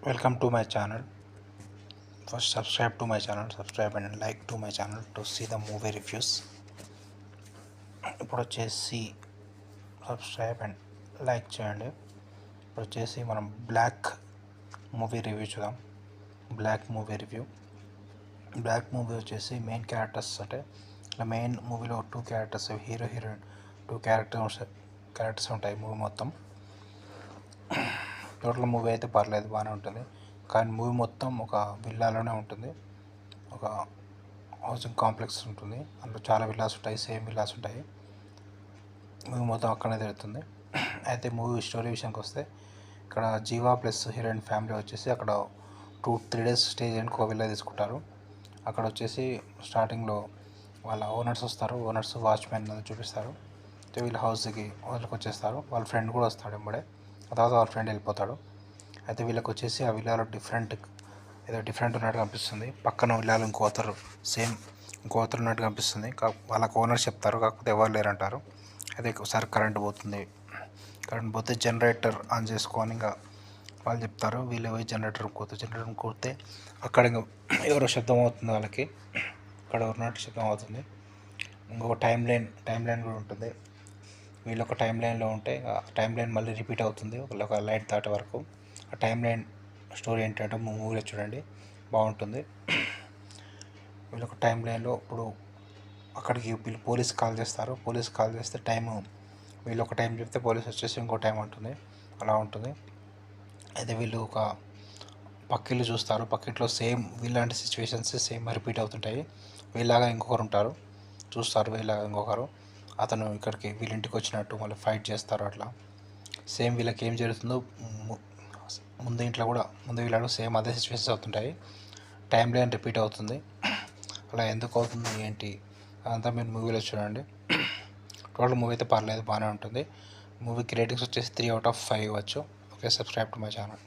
Welcome to my channel. First, subscribe to my channel, subscribe and like to my channel to see the movie reviews. ఇప్పుడు వచ్చేసి subscribe and like చేయండి. ఇప్పుడు వచ్చేసి మనం black movie review చూద్దాం. Black movie వచ్చేసి main characters అంటే main మూవీలో two characters, hero heroine two characters ఉంటాయి మూవీ మొత్తం. టోటల్ మూవీ అయితే పర్లేదు, బాగానే ఉంటుంది. కానీ మూవీ మొత్తం ఒక విల్లాలోనే ఉంటుంది. ఒక హౌసింగ్ కాంప్లెక్స్ ఉంటుంది, అందులో చాలా విల్లాస్ ఉంటాయి, సేమ్ విల్లాస్ ఉంటాయి. మూవీ మొత్తం అక్కడనే జరుగుతుంది. అయితే మూవీ స్టోరీ విషయానికి వస్తే, ఇక్కడ జీవా ప్లస్ హీరోయిన్ ఫ్యామిలీ వచ్చేసి అక్కడ 2-3 days స్టే చేయడానికి ఒక విల్లా తీసుకుంటారు. అక్కడ వచ్చేసి స్టార్టింగ్లో వాళ్ళ ఓనర్స్ వస్తారు, ఓనర్స్ వాచ్మెన్ చూపిస్తారు. వీళ్ళ హౌస్కి వచ్చేస్తారు. వాళ్ళ ఫ్రెండ్ కూడా వస్తాడు ఎంబడే. ఆ తర్వాత వాళ్ళ ఫ్రెండ్ వెళ్ళిపోతాడు. అయితే వీళ్ళకి వచ్చేసి ఆ విల్లాలో డిఫరెంట్ ఉన్నట్టు కనిపిస్తుంది. పక్కన విల్లాలో ఇంకో అతను ఉన్నట్టు కనిపిస్తుంది. వాళ్ళకి ఓనర్ చెప్తారు, కాకపోతే ఎవరు లేరంటారు. అయితే ఒకసారి కరెంట్ పోతే జనరేటర్ ఆన్ చేసుకొని ఇంకా వాళ్ళు చెప్తారు. వీళ్ళు పోయి జనరేటర్ కొడితే అక్కడ ఇంకా ఎవరో శబ్దం అవుతుంది. వాళ్ళకి అక్కడ ఉన్నట్టు శబ్దం అవుతుంది. ఇంకొక టైం లైన్ కూడా ఉంటుంది. వీళ్ళు ఒక టైం లైన్లో ఉంటే టైం లైన్ మళ్ళీ రిపీట్ అవుతుంది ఒక లైట్ దాటే వరకు. ఆ టైం లైన్ స్టోరీ ఏంటంటే మూవీలో చూడండి, బాగుంటుంది. వీళ్ళు ఒక టైం లైన్లో ఇప్పుడు అక్కడికి వీళ్ళు పోలీస్ కాల్ చేస్తే టైము వీళ్ళు ఒక టైం చెప్తే పోలీస్ వచ్చేసి ఇంకో టైం ఉంటుంది, అలా ఉంటుంది. అయితే వీళ్ళు ఒక పక్కిళ్ళు చూస్తారు. పక్కింట్లో సేమ్ వీళ్ళంటి సిచ్యువేషన్స్ సేమ్ రిపీట్ అవుతుంటాయి. వీళ్ళలాగా ఇంకొకరు ఉంటారు, చూస్తారు. వీళ్ళలాగా ఇంకొకరు అతను ఇక్కడికి వీళ్ళింటికి వచ్చినట్టు మళ్ళీ ఫైట్ చేస్తారు. అట్లా సేమ్ వీళ్ళకి ఏం జరుగుతుందో ముందు వీళ్ళలో సేమ్ అదే సిచ్యువేషన్స్ అవుతుంటాయి. టైం లైన్ రిపీట్ అవుతుంది. అలా ఎందుకు అవుతుంది ఏంటి అదంతా మీరు మూవీలో చూడండి. టోటల్ మూవీ అయితే పర్లేదు, బాగానే ఉంటుంది. మూవీకి రేటింగ్స్ వచ్చేసి 3 out of 5 ఇవ్వచ్చు. Okay, subscribe to my channel.